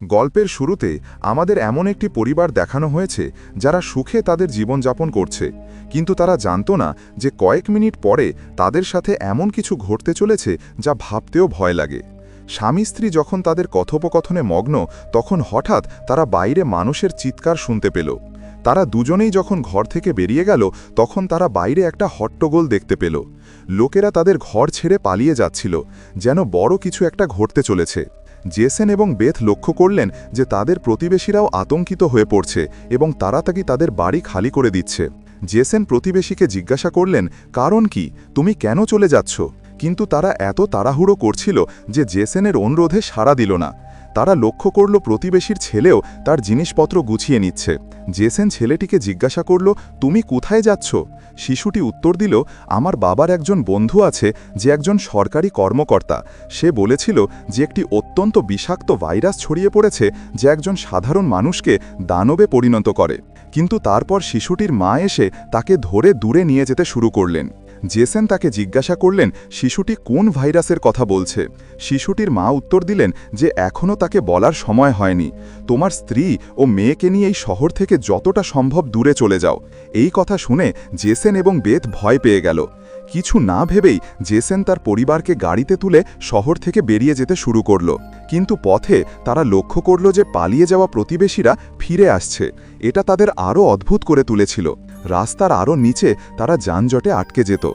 গল্পের শুরুতে আমাদের এমন একটি পরিবার দেখানো হয়েছে যারা সুখে তাদের জীবনযাপন করছে, কিন্তু তারা জানত না যে কয়েক মিনিট পরে তাদের সাথে এমন কিছু ঘটতে চলেছে যা ভাবতেও ভয় লাগে। স্বামী স্ত্রী যখন তাদের কথোপকথনে মগ্ন, তখন হঠাৎ তারা বাইরে মানুষের চিৎকার শুনতে পেল। তারা দুজনেই যখন ঘর থেকে বেরিয়ে গেল, তখন তারা বাইরে একটা হট্টগোল দেখতে পেল। লোকেরা তাদের ঘর ছেড়ে পালিয়ে যাচ্ছিল, যেন বড় কিছু একটা ঘটতে চলেছে। জেসন এবং বেথ লক্ষ্য করলেন যে তাদের প্রতিবেশীরাও আতঙ্কিত হয়ে পড়ছে এবং তাড়াতাড়ি তাদের বাড়ি খালি করে দিচ্ছে। জেসন প্রতিবেশীকে জিজ্ঞাসা করলেন, কারণ কি, তুমি কেন চলে যাচ্ছ? কিন্তু তারা এত তাড়াহুড়ো করছিল যে জেসনের অনুরোধে সাড়া দিল না। তারা লক্ষ্য করল প্রতিবেশীর ছেলেও তার জিনিসপত্র গুছিয়ে নিচ্ছে। জেসন ছেলেটিকে জিজ্ঞাসা করল, তুমি কোথায় যাচ্ছ? শিশুটি উত্তর দিল, আমার বাবার একজন বন্ধু আছে যে একজন সরকারি কর্মকর্তা। সে বলেছিল যে একটি অত্যন্ত বিষাক্ত ভাইরাস ছড়িয়ে পড়েছে যা একজন সাধারণ মানুষকে দানবে পরিণত করে। কিন্তু তারপর শিশুটির মা এসে তাকে ধরে দূরে নিয়ে যেতে শুরু করলেন। জেসন তাকে জিজ্ঞাসা করলেন শিশুটি কোন ভাইরাসের কথা বলছে। শিশুটির মা উত্তর দিলেন যে এখনও তাকে বলার সময় হয়নি। তোমার স্ত্রী ও মেয়েকে নিয়ে এই শহর থেকে যতটা সম্ভব দূরে চলে যাও। এই কথা শুনে জেসন এবং বেথ ভয় পেয়ে গেল। কিছু না ভেবেই জেসন তার পরিবারকে গাড়িতে তুলে শহর থেকে বেরিয়ে যেতে শুরু করল। কিন্তু পথে তারা লক্ষ্য করল যে পালিয়ে যাওয়া প্রতিবেশীরা ফিরে আসছে। এটা তাদের আরও অদ্ভুত করে তুলেছিল। রাস্তার আরও নিচে তারা যানজটে আটকে যেত।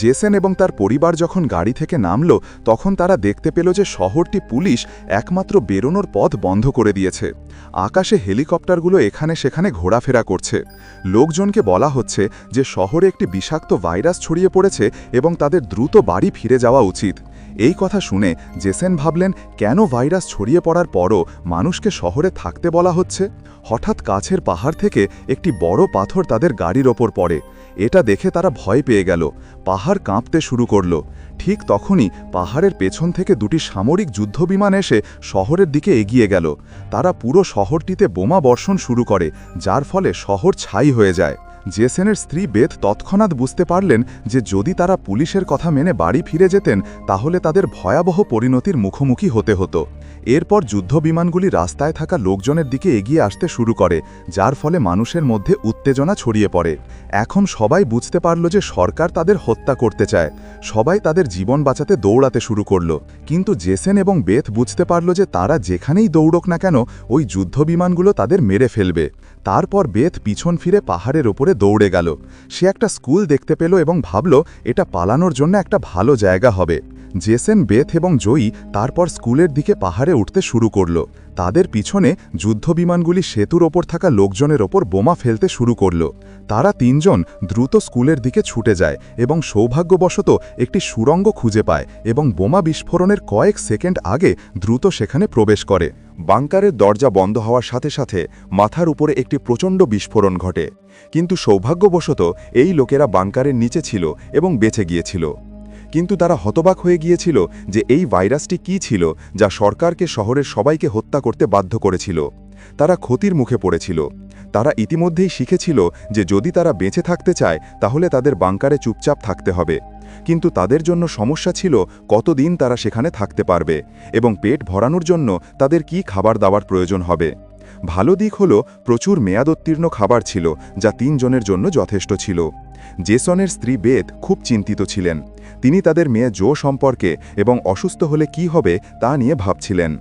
জেসন এবং তার পরিবার যখন গাড়ি থেকে নামল, তখন তারা দেখতে পেল যে শহরটি পুলিশ একমাত্র বেরোনোর পথ বন্ধ করে দিয়েছে। আকাশে হেলিকপ্টারগুলো এখানে সেখানে ঘোরাফেরা করছে। লোকজনকে বলা হচ্ছে যে শহরে একটি বিষাক্ত ভাইরাস ছড়িয়ে পড়েছে এবং তাদের দ্রুত বাড়ি ফিরে যাওয়া উচিত। এই কথা শুনে জেসন ভাবলেন, কেন ভাইরাস ছড়িয়ে পড়ার পরও মানুষকে শহরে থাকতে বলা হচ্ছে? হঠাৎ কাছের পাহাড় থেকে একটি বড় পাথর তাদের গাড়ির ওপর পড়ে। এটা দেখে তারা ভয় পেয়ে গেল। পাহাড় কাঁপতে শুরু করল। ঠিক তখনই পাহাড়ের পেছন থেকে দুটি সামরিক যুদ্ধবিমান এসে শহরের দিকে এগিয়ে গেল। তারা পুরো শহরটিতে বোমা বর্ষণ শুরু করে, যার ফলে শহর ছাই হয়ে যায়। জেসনের স্ত্রী বেথ তৎক্ষণাৎ বুঝতে পারলেন যে যদি তারা পুলিশের কথা মেনে বাড়ি ফিরে যেতেন তাহলে তাদের ভয়াবহ পরিণতির মুখোমুখি হতে হতো। এরপর যুদ্ধবিমানগুলি রাস্তায় থাকা লোকজনের দিকে এগিয়ে আসতে শুরু করে, যার ফলে মানুষের মধ্যে উত্তেজনা ছড়িয়ে পড়ে। এখন সবাই বুঝতে পারল যে সরকার তাদের হত্যা করতে চায়। সবাই তাদের জীবন বাঁচাতে দৌড়াতে শুরু করল। কিন্তু জেসন এবং বেথ বুঝতে পারল যে তারা যেখানেই দৌড়ক না কেন ওই যুদ্ধবিমানগুলো তাদের মেরে ফেলবে। তারপর বেথ পিছন ফিরে পাহাড়ের ওপরে দৌড়ে গেল। সে একটা স্কুল দেখতে পেল এবং ভাবল এটা পালানোর জন্য একটা ভালো জায়গা হবে। জেসন, বেথ এবং জয়ী তারপর স্কুলের দিকে পাহাড়ে উঠতে শুরু করল। তাদের পিছনে যুদ্ধবিমানগুলি সেতুর ওপর থাকা লোকজনের ওপর বোমা ফেলতে শুরু করল। তারা তিনজন দ্রুত স্কুলের দিকে ছুটে যায় এবং সৌভাগ্যবশত একটি সুড়ঙ্গ খুঁজে পায় এবং বোমা বিস্ফোরণের কয়েক সেকেন্ড আগে দ্রুত সেখানে প্রবেশ করে। বাংকারের দরজা বন্ধ হওয়ার সাথে সাথে মাথার উপরে একটি প্রচণ্ড বিস্ফোরণ ঘটে। কিন্তু সৌভাগ্যবশত এই লোকেরা বাংকারের নিচে ছিল এবং বেঁচে গিয়েছিল। কিন্তু তারা হতবাক হয়ে গিয়েছিল যে এই ভাইরাসটি কী ছিল যা সরকারকে শহরের সবাইকে হত্যা করতে বাধ্য করেছিল। তারা ক্ষতির মুখে পড়েছিল। তারা ইতিমধ্যেই শিখেছিল যে যদি তারা বেঁচে থাকতে চায় তাহলে তাদের বাংকারে চুপচাপ থাকতে হবে। কিন্তু তাদের জন্য সমস্যা ছিল কতদিন তারা সেখানে থাকতে পারবে এবং পেট ভরানোর জন্য তাদের কী খাবার দাবার প্রয়োজন হবে। ভালো দিক হলো প্রচুর মেয়াদোত্তীর্ণ খাবার ছিল যা তিনজনের জন্য যথেষ্ট ছিল। জেসনের স্ত্রী বেথ খুব চিন্তিত ছিলেন। তিনি তাদের মেয়ে জো সম্পর্কে এবং অসুস্থ হলে কি হবে তা নিয়ে ভাবছিলেন।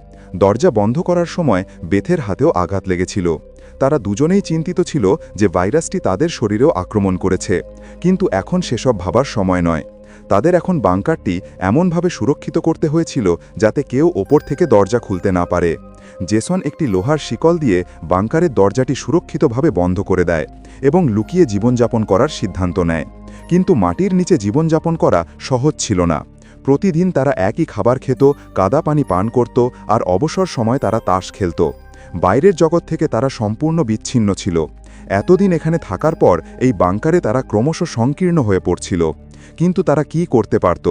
দরজা বন্ধ করার সময় বেথের হাতেও আঘাত লেগেছিল। তারা দুজনেই চিন্তিত ছিল যে ভাইরাসটি তাদের শরীরেও আক্রমণ করেছে, কিন্তু এখন সেসব ভাবার সময় নয়। তাদের এখন বাংকারটি এমনভাবে সুরক্ষিত করতে হয়েছিল যাতে কেউ ওপর থেকে দরজা খুলতে না পারে। জেসন একটি লোহার শিকল দিয়ে বাংকারের দরজাটি সুরক্ষিতভাবে বন্ধ করে দেয় এবং লুকিয়ে জীবনযাপন করার সিদ্ধান্ত নেয়। কিন্তু মাটির নিচে জীবনযাপন করা সহজ ছিল না। প্রতিদিন তারা একই খাবার খেত, কাদা পানি পান করত, আর অবসর সময় তারা তাস খেলত। বাইরের জগৎ থেকে তারা সম্পূর্ণ বিচ্ছিন্ন ছিল। এতদিন এখানে থাকার পর এই বাংকারে তারা ক্রমশ সংকীর্ণ হয়ে পড়ছিল। কিন্তু তারা কি করতে পারত?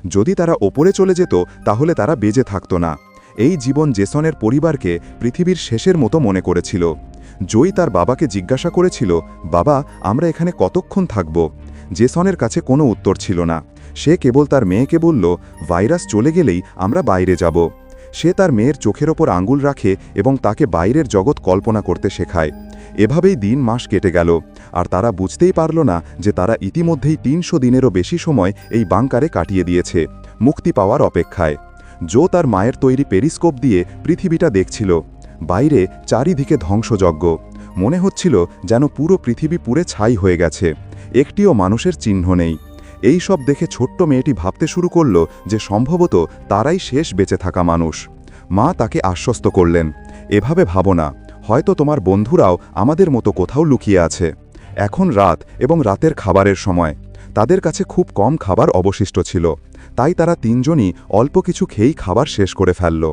যদি তারা ওপরে চলে যেত তাহলে তারা বেঁচে থাকত না। এই জীবন জেসনের পরিবারকে পৃথিবীর শেষের মতো মনে করেছিল। জয়ী তার বাবাকে জিজ্ঞাসা করেছিল, বাবা, আমরা এখানে কতক্ষণ থাকব? জেসনের কাছে কোনো উত্তর ছিল না। সে কেবল তার মেয়েকে বলল, ভাইরাস চলে গেলেই আমরা বাইরে যাব। সে তার মেয়ের চোখের ওপর আঙুল রাখে এবং তাকে বাইরের জগৎ কল্পনা করতে শেখায়। এভাবেই দিন মাস কেটে গেল, আর তারা বুঝতেই পারল না যে তারা ইতিমধ্যেই ৩০০ দিনেরও বেশি সময় এই বাংকারে কাটিয়ে দিয়েছে, মুক্তি পাওয়ার অপেক্ষায়। জো তার মায়ের তৈরি পেরিস্কোপ দিয়ে পৃথিবীটা দেখছিল। বাইরে চারিদিকে ধ্বংসযজ্ঞ। মনে হচ্ছিল যেন পুরো পৃথিবী পুড়ে ছাই হয়ে গেছে, একটিও মানুষের চিহ্ন নেই। এই সব দেখে ছোট্ট মেয়েটি ভাবতে শুরু করল যে সম্ভবত তারাই শেষ বেঁচে থাকা মানুষ। মা তাকে আশ্বস্ত করলেন, এভাবে ভাবো না, হয়তো তোমার বন্ধুরাও আমাদের মতো কোথাও লুকিয়ে আছে। এখন রাত এবং রাতের খাবারের সময়। তাদের কাছে খুব কম খাবার অবশিষ্ট ছিল, তাই তারা তিনজনই অল্প কিছু খেয়েই খাবার শেষ করে ফেলল।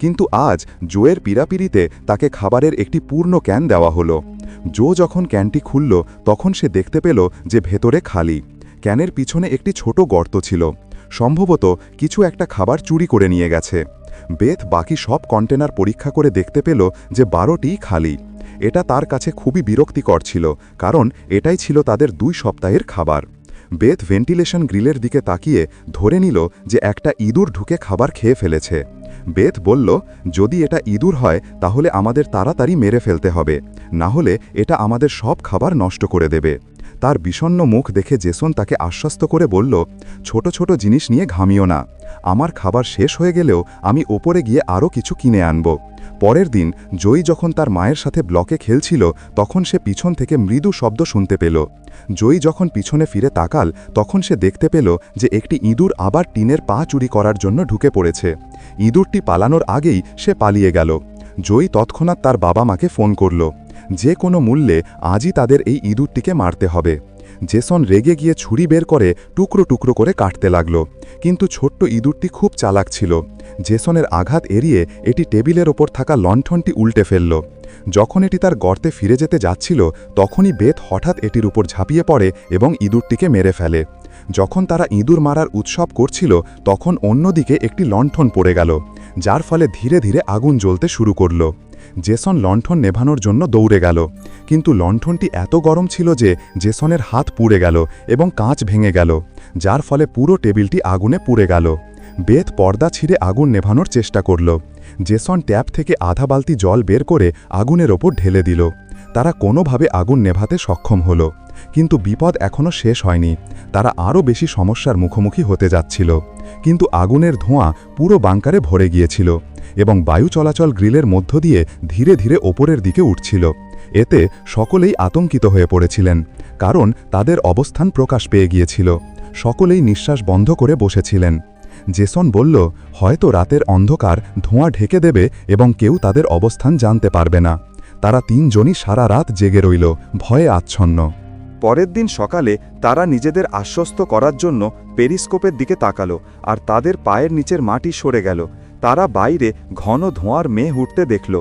কিন্তু আজ জোয়ের পীড়াপিড়িতে তাকে খাবারের একটি পূর্ণ ক্যান দেওয়া হলো। জো যখন ক্যানটি খুলল তখন সে দেখতে পেল যে ভেতরে খালি। ক্যানের পিছনে একটি ছোট গর্ত ছিল, সম্ভবত কিছু একটা খাবার চুরি করে নিয়ে গেছে। বেথ বাকি সব কন্টেনার পরীক্ষা করে দেখতে পেল যে 12টিই খালি। এটা তার কাছে খুবই বিরক্তিকর ছিল, কারণ এটাই ছিল তাদের 2 সপ্তাহের খাবার। বেথ ভেন্টিলেশন গ্রিলের দিকে তাকিয়ে ধরে নিল যে একটা ইঁদুর ঢুকে খাবার খেয়ে ফেলেছে। বেথ বলল, যদি এটা ইঁদুর হয় তাহলে আমাদের তাড়াতাড়ি মেরে ফেলতে হবে, না হলে এটা আমাদের সব খাবার নষ্ট করে দেবে। তার বিষণ্ণ মুখ দেখে জেসন তাকে আশ্বস্ত করে বলল, ছোট ছোট জিনিস নিয়ে ঘামিও না, আমার খাবার শেষ হয়ে গেলেও আমি ওপরে গিয়ে আরও কিছু কিনে আনব। পরের দিন জয়ী যখন তার মায়ের সাথে ব্লকে খেলছিল তখন সে পিছন থেকে মৃদু শব্দ শুনতে পেল। জয়ী যখন পিছনে ফিরে তাকাল তখন সে দেখতে পেল যে একটি ইঁদুর আবার টিনের পা চুরি করার জন্য ঢুকে পড়েছে। ইঁদুরটি পালানোর আগেই সে পালিয়ে গেল। জয়ী তৎক্ষণাৎ তার বাবা মাকে ফোন করল। যে কোনো মূল্যে আজই তাদের এই ইঁদুরটিকে মারতে হবে। জেসন রেগে গিয়ে ছুরি বের করে টুকরো টুকরো করে কাটতে লাগল, কিন্তু ছোট্ট ইঁদুরটি খুব চালাক ছিল। জেসনের আঘাত এড়িয়ে এটি টেবিলের ওপর থাকা লণ্ঠনটি উল্টে ফেলল। যখন এটি তার গর্তে ফিরে যেতে যাচ্ছিল তখনই বেথ হঠাৎ এটির উপর ঝাঁপিয়ে পড়ে এবং ইঁদুরটিকে মেরে ফেলে। যখন তারা ইঁদুর মারার উৎসব করছিল তখন অন্যদিকে একটি লণ্ঠন পড়ে গেল, যার ফলে ধীরে ধীরে আগুন জ্বলতে শুরু করল। জেসন লণ্ঠন নেভানোর জন্য দৌড়ে গেল, কিন্তু লণ্ঠনটি এত গরম ছিল যে জেসনের হাত পুড়ে গেল এবং কাঁচ ভেঙে গেল, যার ফলে পুরো টেবিলটি আগুনে পুড়ে গেল। বেথ পর্দা ছিঁড়ে আগুন নেভানোর চেষ্টা করল। জেসন ট্যাপ থেকে আধা বালতি জল বের করে আগুনের ওপর ঢেলে দিল। তারা কোনোভাবে আগুন নেভাতে সক্ষম হল, কিন্তু বিপদ এখনও শেষ হয়নি। তারা আরও বেশি সমস্যার মুখোমুখি হতে যাচ্ছিল। কিন্তু আগুনের ধোঁয়া পুরো বাংকারে ভরে গিয়েছিল এবং বায়ু চলাচল গ্রিলের মধ্য দিয়ে ধীরে ধীরে ওপরের দিকে উঠছিল। এতে সকলেই আতঙ্কিত হয়ে পড়েছিলেন, কারণ তাদের অবস্থান প্রকাশ পেয়ে গিয়েছিল। সকলেই নিঃশ্বাস বন্ধ করে বসেছিলেন। জেসন বলল, হয়তো রাতের অন্ধকার ধোঁয়া ঢেকে দেবে এবং কেউ তাদের অবস্থান জানতে পারবে না। তারা তিনজনই সারা রাত জেগে রইল, ভয়ে আচ্ছন্ন। পরের দিন সকালে তারা নিজেদের আশ্বস্ত করার জন্য পেরিস্কোপের দিকে তাকালো, আর তাদের পায়ের নিচের মাটি সরে গেল। তারা বাইরে ঘন ধোঁয়ার মেঘ উঠতে দেখল।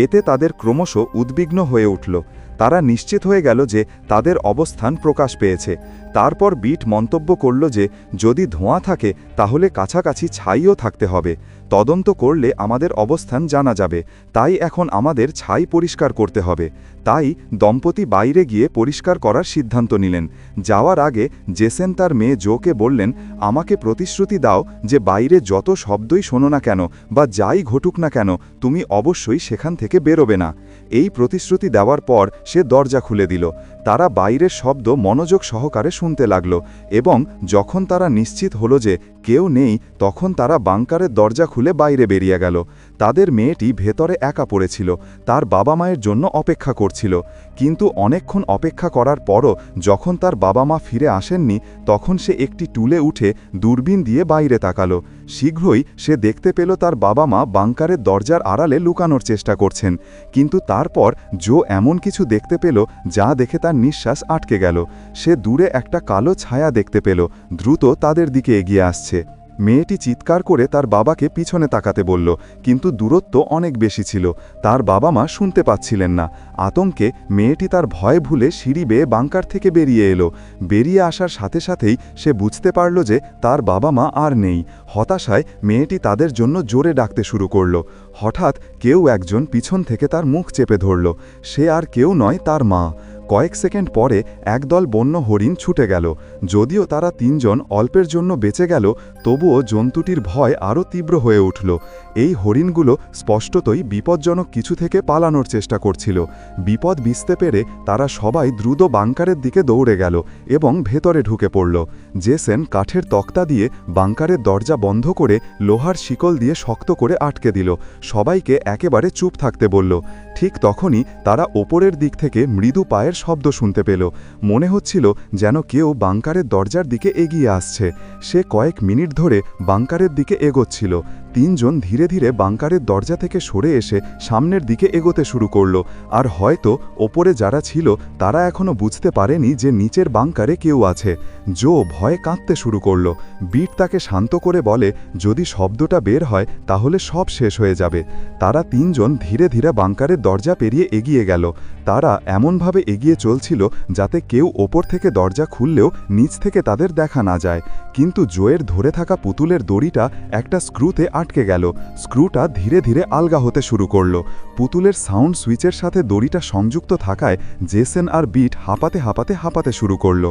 এতে তাদের ক্রমশ উদ্বিগ্ন হয়ে উঠল। তারা নিশ্চিত হয়ে গেল যে তাদের অবস্থান প্রকাশ পেয়েছে। তারপর বিট মন্তব্য করল যে যদি ধোঁয়া থাকে তাহলে কাছাকাছি ছাইও থাকতে হবে। তদন্ত করলে আমাদের অবস্থান জানা যাবে, তাই এখন আমাদের ছাই পরিষ্কার করতে হবে। তাই দম্পতি বাইরে গিয়ে পরিষ্কার করার সিদ্ধান্ত নিলেন। যাওয়ার আগে জেসেন তার মেয়ে জোকে বললেন, আমাকে প্রতিশ্রুতি দাও যে বাইরে যত শব্দই শোনো না কেন বা যাই ঘটুক না কেন তুমি অবশ্যই সেখান থেকে বেরোবে না। এই প্রতিশ্রুতি দেওয়ার পর সে দরজা খুলে দিল। তারা বাইরের শব্দ মনোযোগ সহকারে শুনতে লাগল এবং যখন তারা নিশ্চিত হলো যে কেউ নেই তখন তারা বাংকারের দরজা খুলে বাইরে বেরিয়ে গেল। তাদের মেয়েটি ভেতরে একা পড়েছিল, তার বাবা মায়ের জন্য অপেক্ষা করছিল। কিন্তু অনেকক্ষণ অপেক্ষা করার পরও যখন তার বাবা মা ফিরে আসেননি তখন সে একটি টুলে উঠে দূরবীন দিয়ে বাইরে তাকালো। শীঘ্রই সে দেখতে পেল তার বাবা মা বাংকারের দরজার আড়ালে লুকানোর চেষ্টা করছেন। কিন্তু তারপর জো এমন কিছু দেখতে পেল যা দেখে তার নিঃশ্বাস আটকে গেল। সে দূরে একটা কালো ছায়া দেখতে পেল, দ্রুত তাদের দিকে এগিয়ে আসছে। মেয়েটি চিৎকার করে তার বাবাকে পিছনে তাকাতে বলল, কিন্তু দূরত্ব অনেক বেশি ছিল, তার বাবা মা শুনতে পাচ্ছিলেন না। আতঙ্কে মেয়েটি তার ভয় ভুলে সিঁড়ি বেয়ে বাংকার থেকে বেরিয়ে এলো। বেরিয়ে আসার সাথে সাথেই সে বুঝতে পারল যে তার বাবা মা আর নেই। হতাশায় মেয়েটি তাদের জন্য জোরে ডাকতে শুরু করল। হঠাৎ কেউ একজন পিছন থেকে তার মুখ চেপে ধরল। সে আর কেউ নয়, তার মা। কয়েক সেকেন্ড পরে একদল বন্য হরিণ ছুটে গেল। যদিও তারা তিনজন অল্পের জন্য বেঁচে গেল, তবুও জন্তুটির ভয় আরও তীব্র হয়ে উঠল। এই হরিণগুলো স্পষ্টতই বিপজ্জনক কিছু থেকে পালানোর চেষ্টা করছিল। বিপদ বুঝতে পেরে তারা সবাই দ্রুত বাংকারের দিকে দৌড়ে গেল এবং ভেতরে ঢুকে পড়ল। জেসন কাঠের তক্তা দিয়ে বাংকারের দরজা বন্ধ করে লোহার শিকল দিয়ে শক্ত করে আটকে দিল। সবাইকে একেবারে চুপ থাকতে বলল। ঠিক তখনই তারা ওপরের দিক থেকে মৃদু পায়ের শব্দ শুনতে পেল। মনে হচ্ছিল যেন কেউ বাংকারের দরজার দিকে এগিয়ে আসছে। সে কয়েক মিনিট ধরে বাংকারের দিকে এগোচ্ছিল। তিনজন ধীরে ধীরে বাংকারের দরজা থেকে সরে এসে সামনের দিকে এগোতে শুরু করল। আর হয়তো ওপরে যারা ছিল তারা এখনও বুঝতে পারেনি যে নিচের বাংকারে কেউ আছে। জো ভয়ে কাঁদতে শুরু করল। বিট তাকে শান্ত করে বলে, যদি শব্দটা বের হয় তাহলে সব শেষ হয়ে যাবে। তারা তিনজন ধীরে ধীরে বাংকারের দরজা পেরিয়ে এগিয়ে গেল। তারা এমনভাবে এগিয়ে চলছিল যাতে কেউ ওপর থেকে দরজা খুললেও নিচ থেকে তাদের দেখা না যায়। কিন্তু জোয়ের ধরে থাকা পুতুলের দড়িটা একটা স্ক্রুতে আটকে গেল। স্ক্রুটা ধীরে ধীরে আলগা হতে শুরু করল। পুতুলের সাউন্ড সুইচের সাথে দড়িটা সংযুক্ত থাকায় জেসন আর বিট হাঁপাতে শুরু করল।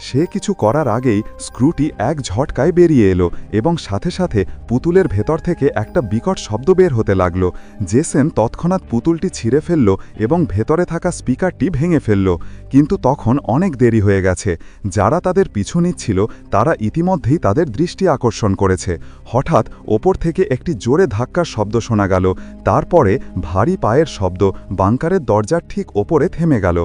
সে কিছু করার আগেই স্ক্রুটি এক ঝটকায় বেরিয়ে এলো এবং সাথে সাথে পুতুলের ভেতর থেকে একটা বিকট শব্দ বের হতে লাগল। জেসন তৎক্ষণাৎ পুতুলটি ছিঁড়ে ফেলল এবং ভেতরে থাকা স্পিকারটি ভেঙে ফেলল। কিন্তু তখন অনেক দেরি হয়ে গেছে। যারা তাদের পিছু নিচ্ছিল তারা ইতিমধ্যেই তাদের দৃষ্টি আকর্ষণ করেছে। হঠাৎ ওপর থেকে একটি জোরে ধাক্কার শব্দ শোনা গেল। তারপরে ভারী পায়ের শব্দ বাংকারের দরজার ঠিক ওপরে থেমে গেল।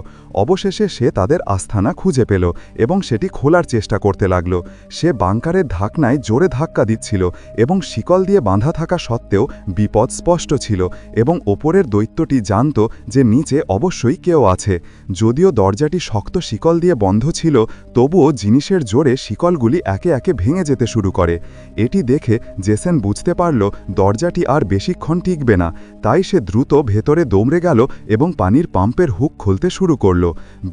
অবশেষে সে তাদের আস্তানা খুঁজে পেল এবং সেটি খোলার চেষ্টা করতে লাগল। সে বাংকারের ঢাকনায় জোরে ধাক্কা দিচ্ছিল এবং শিকল দিয়ে বাঁধা থাকা সত্ত্বেও বিপদ স্পষ্ট ছিল এবং ওপরের দৈত্যটি জানত যে নিচে অবশ্যই কেউ আছে। যদিও দরজাটি শক্ত শিকল দিয়ে বন্ধ ছিল, তবুও জিনিসের জোরে শিকলগুলি একে একে ভেঙে যেতে শুরু করে। এটি দেখে জেসন বুঝতে পারল দরজাটি আর বেশিক্ষণ টিকবে না। তাই সে দ্রুত ভেতরে দৌড়ে গেল এবং পানির পাম্পের হুক খুলতে শুরু করল।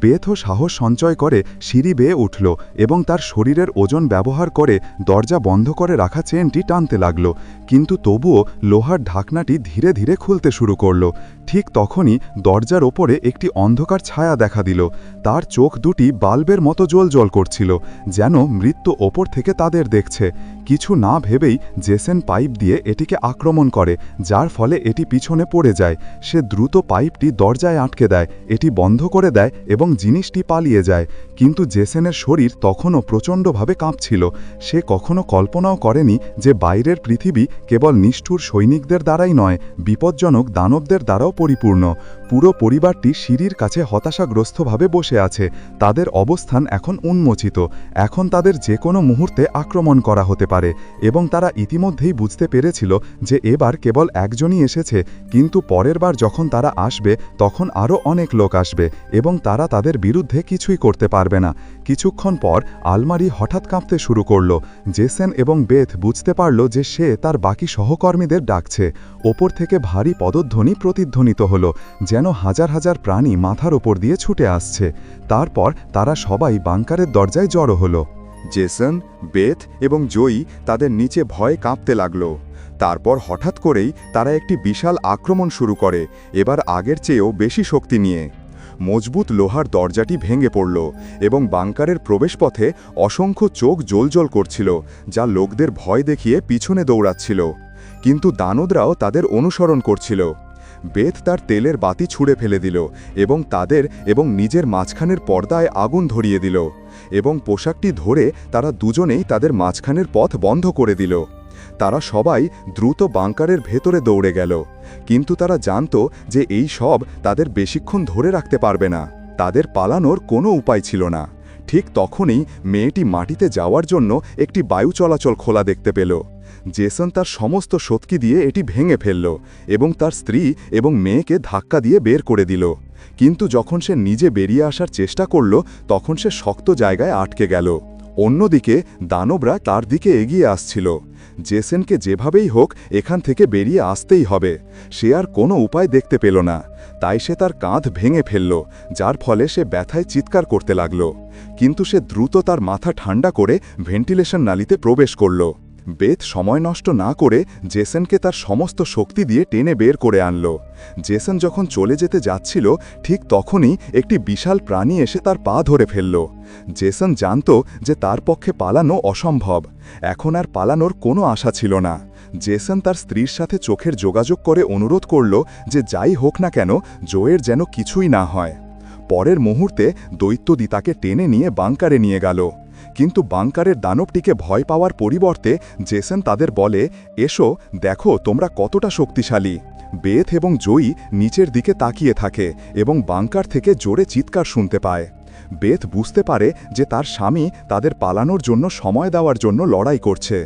বেথও সাহস সঞ্চয় করে সিঁড়ি বেয়ে উঠল এবং তার শরীরের ওজন ব্যবহার করে দরজা বন্ধ করে রাখা চেনটি টানতে লাগল। কিন্তু তবুও লোহার ঢাকনাটি ধীরে ধীরে খুলতে শুরু করল। ঠিক তখনই দরজার ওপরে একটি অন্ধকার ছায়া দেখা দিল। তার চোখ দুটি বাল্বের মতো জ্বলজ্বল করছিল, যেন মৃত্যু ওপর থেকে তাদের দেখছে। কিছু না ভেবেই জেসন পাইপ দিয়ে এটিকে আক্রমণ করে, যার ফলে এটি পিছনে পড়ে যায়। সে দ্রুত পাইপটি দরজায় আটকে দেয়, এটি বন্ধ করে দেয় এবং জিনিসটি পালিয়ে যায়। কিন্তু জেসনের শরীর তখনও প্রচণ্ডভাবে কাঁপছিল। সে কখনো কল্পনাও করেনি যে বাইরের পৃথিবী কেবল নিষ্ঠুর সৈনিকদের দ্বারাই নয়, বিপজ্জনক দানবদের দ্বারাও পরিপূর্ণ। পুরো পরিবারটি সিঁড়ির কাছে হতাশাগ্রস্তভাবে বসে আছে। তাদের অবস্থান এখন উন্মোচিত। এখন তাদের যে কোনো মুহূর্তে আক্রমণ করা হতে পারে এবং তারা ইতিমধ্যেই বুঝতে পেরেছিল যে এবার কেবল একজনই এসেছে, কিন্তু পরের বার যখন তারা আসবে তখন আরও অনেক লোক আসবে এবং তারা তাদের বিরুদ্ধে কিছুই করতে পারবে না। কিছুক্ষণ পর আলমারি হঠাৎ কাঁপতে শুরু করল। জেসন এবং বেথ বুঝতে পারল যে সে তার বাকি সহকর্মীদের ডাকছে। ওপর থেকে ভারী পদধ্বনি প্রতিধ্বনিত হল, যেন হাজার হাজার প্রাণী মাথার ওপর দিয়ে ছুটে আসছে। তারপর তারা সবাই বাংকারের দরজায় জড়ো হল। জেসন, বেথ এবং জয়ী তাদের নিচে ভয়ে কাঁপতে লাগল। তারপর হঠাৎ করেই তারা একটি বিশাল আক্রমণ শুরু করে, এবার আগের চেয়েও বেশি শক্তি নিয়ে। মজবুত লোহার দরজাটি ভেঙে পড়ল এবং বাংকারের প্রবেশপথে অসংখ্য চোখ জ্বলজ্বল করছিল, যা লোকদের ভয় দেখিয়ে পিছনে দৌড়াচ্ছিল। কিন্তু দানবরাও তাদের অনুসরণ করছিল। বেথ তার তেলের বাতি ছুঁড়ে ফেলে দিল এবং তাদের এবং নিজের মাঝখানের পর্দায় আগুন ধরিয়ে দিল এবং পোশাকটি ধরে তারা দুজনেই তাদের মাঝখানের পথ বন্ধ করে দিল। তারা সবাই দ্রুত বাংকারের ভেতরে দৌড়ে গেল, কিন্তু তারা জানত যে এই সব তাদের বেশিক্ষণ ধরে রাখতে পারবে না। তাদের পালানোর কোনো উপায় ছিল না। ঠিক তখনই মেয়েটি মাটিতে যাওয়ার জন্য একটি বায়ু চলাচল খোলা দেখতে পেল। জেসন তার সমস্ত শক্তি দিয়ে এটি ভেঙে ফেলল এবং তার স্ত্রী এবং মেয়েকে ধাক্কা দিয়ে বের করে দিল। কিন্তু যখন সে নিজে বেরিয়ে আসার চেষ্টা করল, তখন সে শক্ত জায়গায় আটকে গেল। অন্যদিকে দানবরা তার দিকে এগিয়ে আসছিল। জেসনকে যেভাবেই হোক এখান থেকে বেরিয়ে আসতেই হবে। সে আর কোনো উপায় দেখতে পেল না, তাই সে তার কাঁধ ভেঙে ফেলল, যার ফলে সে ব্যথায় চিৎকার করতে লাগল। কিন্তু সে দ্রুত তার মাথা ঠান্ডা করে ভেন্টিলেশন নালীতে প্রবেশ করল। বেথ সময় নষ্ট না করে জেসনকে তার সমস্ত শক্তি দিয়ে টেনে বের করে আনল। জেসন যখন চলে যেতে যাচ্ছিল ঠিক তখনই একটি বিশাল প্রাণী এসে তার পা ধরে ফেলল। জেসন জানত যে তার পক্ষে পালানো অসম্ভব, এখন আর পালানোর কোনো আশা ছিল না। জেসন তার স্ত্রীর সাথে চোখের যোগাযোগ করে অনুরোধ করল যে যাই হোক না কেন জোয়ের যেন কিছুই না হয়। পরের মুহূর্তে দৈত্যদি তাকে টেনে নিয়ে বাংকারে নিয়ে গেল। কিন্তু বাংকারের দানবটিকে ভয় পাওয়ার পরিবর্তে জেসন তাদের বলে, এসো দেখো তোমরা কতটা শক্তিশালী। বেথ এবং জয়ী নিচের দিকে তাকিয়ে থাকে এবং বাংকার থেকে জোরে চিৎকার শুনতে পায়। বেথ বুঝতে পারে যে তার স্বামী তাদের পালানোর জন্য সময় দেওয়ার জন্য লড়াই করছে।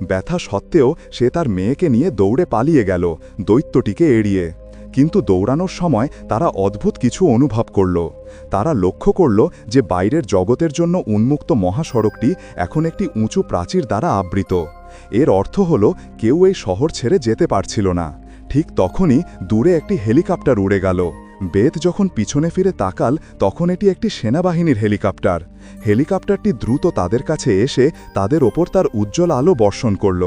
ব্যথা সত্ত্বেও সে তার মেয়েকে নিয়ে দৌড়ে পালিয়ে গেল দৈত্যটিকে এড়িয়ে। কিন্তু দৌড়ানোর সময় তারা অদ্ভুত কিছু অনুভব করল। তারা লক্ষ্য করল যে বাইরের জগতের জন্য উন্মুক্ত মহাসড়কটি এখন একটি উঁচু প্রাচীর দ্বারা আবৃত। এর অর্থ হল কেউ এই শহর ছেড়ে যেতে পারছিল না। ঠিক তখনই দূরে একটি হেলিকপ্টার উড়ে গেল। বেথ যখন পিছনে ফিরে তাকাল তখন এটি একটি সেনাবাহিনীর হেলিকপ্টার। হেলিকপ্টারটি দ্রুত তাদের কাছে এসে তাদের ওপর তার উজ্জ্বল আলো বর্ষণ করল।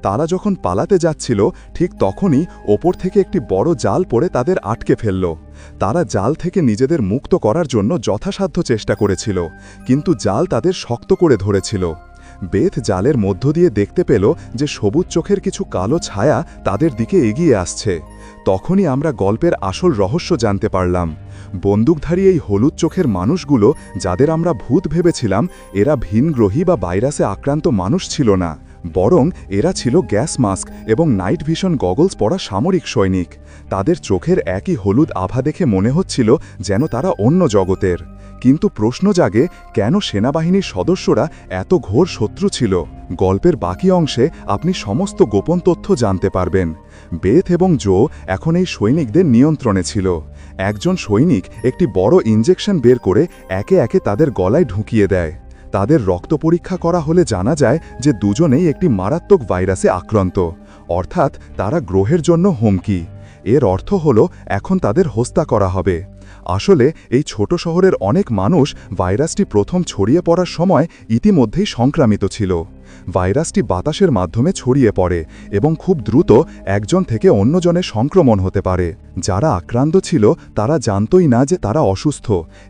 তারা যখন পালাতে যাচ্ছিল ঠিক তখনই ওপর থেকে একটি বড় জাল পড়ে তাদের আটকে ফেলল। তারা জাল থেকে নিজেদের মুক্ত করার জন্য যথাসাধ্য চেষ্টা করেছিল, কিন্তু জাল তাদের শক্ত করে ধরেছিল। বেথ জালের মধ্য দিয়ে দেখতে পেল যে সবুজ চোখের কিছু কালো ছায়া তাদের দিকে এগিয়ে আসছে। তখনই আমরা গল্পের আসল রহস্য জানতে পারলাম। বন্দুকধারী এই হলুদ চোখের মানুষগুলো, যাদের আমরা ভূত ভেবেছিলাম, এরা ভিনগ্রহী বা ভাইরাসে আক্রান্ত মানুষ ছিল না, বরং এরা ছিল গ্যাস মাস্ক এবং নাইট ভিশন গগলস পরা সামরিক সৈনিক। তাদের চোখের একই হলুদ আভা দেখে মনে হচ্ছিল যেন তারা অন্য জগতের। কিন্তু প্রশ্ন জাগে, কেন সেনাবাহিনীর সদস্যরা এত ঘোর শত্রু ছিল? গল্পের বাকি অংশে আপনি সমস্ত গোপন তথ্য জানতে পারবেন। বেথ এবং জো এখন এই সৈনিকদের নিয়ন্ত্রণে ছিল। একজন সৈনিক একটি বড় ইনজেকশন বের করে একে একে তাদের গলায় ঢুকিয়ে দেয়। তাদের রক্ত পরীক্ষা করা হলে জানা যায় যে দুজনেই একটি মারাত্মক ভাইরাসে আক্রান্ত, অর্থাৎ তারা গ্রহের জন্য হুমকি। এর অর্থ হল এখন তাদের হত্যা করা হবে। আসলে এই ছোট শহরের অনেক মানুষ ভাইরাসটি প্রথম ছড়িয়ে পড়ার সময় ইতিমধ্যেই সংক্রামিত ছিল। ভাইরাসটি বাতাসের মাধ্যমে ছড়িয়ে পড়ে এবং খুব দ্রুত একজন থেকে অন্যজনের সংক্রমণ হতে পারে। যারা আক্রান্ত ছিল তারা জানতই না যে তারা অসুস্থ,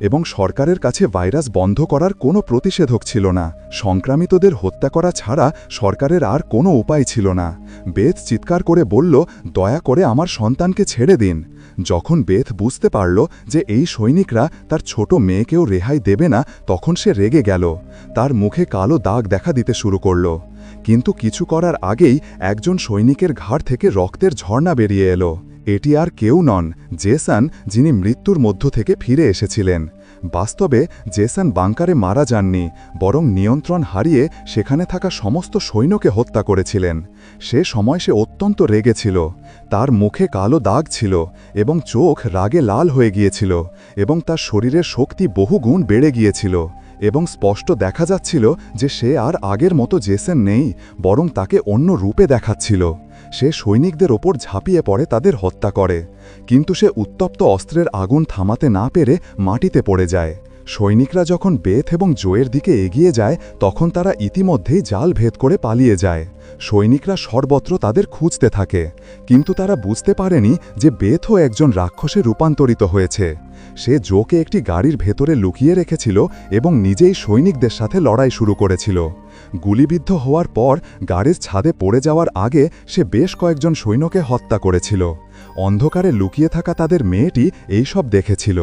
এবং সরকারের কাছে ভাইরাস বন্ধ করার কোনো প্রতিষেধক ছিল না। সংক্রামিতদের হত্যা করা ছাড়া সরকারের আর কোনো উপায় ছিল না। বেথ চিৎকার করে বলল, দয়া করে আমার সন্তানকে ছেড়ে দিন। যখন বেথ বুঝতে পারল যে এই সৈনিকরা তার ছোট মেয়েকেও রেহাই দেবে না, তখন সে রেগে গেল। তার মুখে কালো দাগ দেখা দিতে শুরু করল। কিন্তু কিছু করার আগেই একজন সৈনিকের ঘাড় থেকে রক্তের ঝর্ণা বেরিয়ে এলো। এটি আর কেউ নন, জেসন, যিনি মৃত্যুর মধ্য থেকে ফিরে এসেছিলেন। বাস্তবে জেসন বাংকারে মারা যাননি, বরং নিয়ন্ত্রণ হারিয়ে সেখানে থাকা সমস্ত সৈন্যকে হত্যা করেছিলেন। সে সময় সে অত্যন্ত রেগেছিল। তার মুখে কালো দাগ ছিল এবং চোখ রাগে লাল হয়ে গিয়েছিল, এবং তার শরীরের শক্তি বহুগুণ বেড়ে গিয়েছিল। এবং স্পষ্ট দেখা যাচ্ছিল যে সে আর আগের মতো জেসন নেই, বরং তাকে অন্য রূপে দেখাচ্ছিল। সে সৈনিকদের ওপর ঝাঁপিয়ে পড়ে তাদের হত্যা করে, কিন্তু সে উত্তপ্ত অস্ত্রের আগুন থামাতে না পেরে মাটিতে পড়ে যায়। সৈনিকরা যখন বেথ এবং জোয়ের দিকে এগিয়ে যায় তখন তারা ইতিমধ্যেই জাল ভেদ করে পালিয়ে যায়। সৈনিকরা সর্বত্র তাদের খুঁজতে থাকে, কিন্তু তারা বুঝতে পারেনি যে বেথও একজন রাক্ষসে রূপান্তরিত হয়েছে। সে জোকে একটি গাড়ির ভেতরে লুকিয়ে রেখেছিল এবং নিজেই সৈনিকদের সাথে লড়াই শুরু করেছিল। গুলিবিদ্ধ হওয়ার পর গাড়ির ছাদে পড়ে যাওয়ার আগে সে বেশ কয়েকজন সৈন্যকে হত্যা করেছিল। অন্ধকারে লুকিয়ে থাকা তাদের মেয়েটি এইসব দেখেছিল।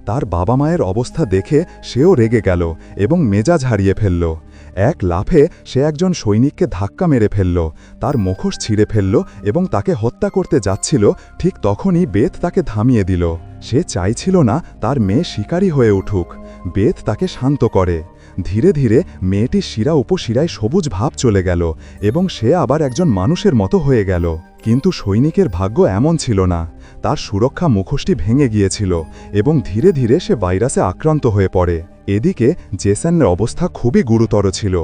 তার বাবা মায়ের অবস্থা দেখে সেও রেগে গেল এবং মেজাজ হারিয়ে ফেলল। এক লাফে সে একজন সৈনিককে ধাক্কা মেরে ফেলল, তার মুখোশ ছিঁড়ে ফেলল এবং তাকে হত্যা করতে যাচ্ছিল। ঠিক তখনই বেথ তাকে থামিয়ে দিল। সে চাইছিল না তার মেয়ে শিকারী হয়ে উঠুক। বেথ তাকে শান্ত করে। ধীরে ধীরে মেয়েটির শিরা উপশিরায় সবুজ ভাব চলে গেল এবং সে আবার একজন মানুষের মতো হয়ে গেল। কিন্তু সৈনিকের ভাগ্য এমন ছিল না। তার সুরক্ষা মুখোশটি ভেঙে গিয়েছিল এবং ধীরে ধীরে সে ভাইরাসে আক্রান্ত হয়ে পড়ে। এদিকে জেসনের অবস্থা খুবই গুরুতর ছিল।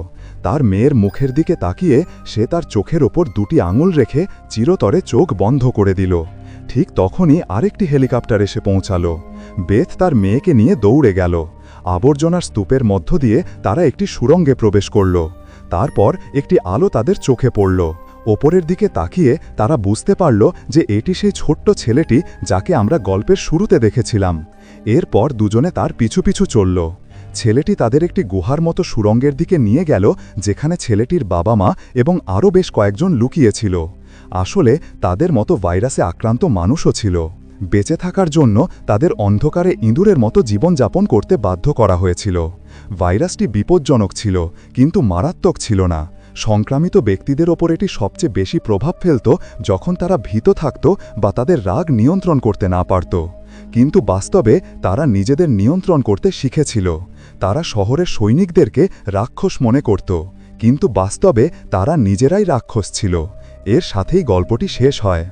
তার মেয়ের মুখের দিকে তাকিয়ে সে তার চোখের ওপর দুটি আঙুল রেখে চিরতরে চোখ বন্ধ করে দিল। ঠিক তখনই আরেকটি হেলিকপ্টার এসে পৌঁছালো। বেথ তার মেয়েকে নিয়ে দৌড়ে গেল। আবর্জনার স্তূপের মধ্য দিয়ে তারা একটি সুড়ঙ্গে প্রবেশ করল। তারপর একটি আলো তাদের চোখে পড়ল। ওপরের দিকে তাকিয়ে তারা বুঝতে পারল যে এটি সেই ছোট্ট ছেলেটি যাকে আমরা গল্পের শুরুতে দেখেছিলাম। এরপর দুজনে তার পিছু পিছু চলল। ছেলেটি তাদের একটি গুহার মতো সুড়ঙ্গের দিকে নিয়ে গেল, যেখানে ছেলেটির বাবা মা এবং আরও বেশ কয়েকজন লুকিয়েছিল। আসলে তাদের মতো ভাইরাসে আক্রান্ত মানুষও ছিল। বেঁচে থাকার জন্য তাদের অন্ধকারে ইঁদুরের মতো জীবনযাপন করতে বাধ্য করা হয়েছিল। ভাইরাসটি বিপজ্জনক ছিল, কিন্তু মারাত্মক ছিল না। সংক্রামিত ব্যক্তিদের ওপর এটি সবচেয়ে বেশি প্রভাব ফেলত যখন তারা ভীত থাকত বা তাদের রাগ নিয়ন্ত্রণ করতে না পারত। কিন্তু বাস্তবে তারা নিজেদের নিয়ন্ত্রণ করতে শিখেছিল। তারা শহরের সৈনিকদেরকে রাক্ষস মনে করত, কিন্তু বাস্তবে তারা নিজেরাই রাক্ষস ছিল। এর সাথেই গল্পটি শেষ হয়।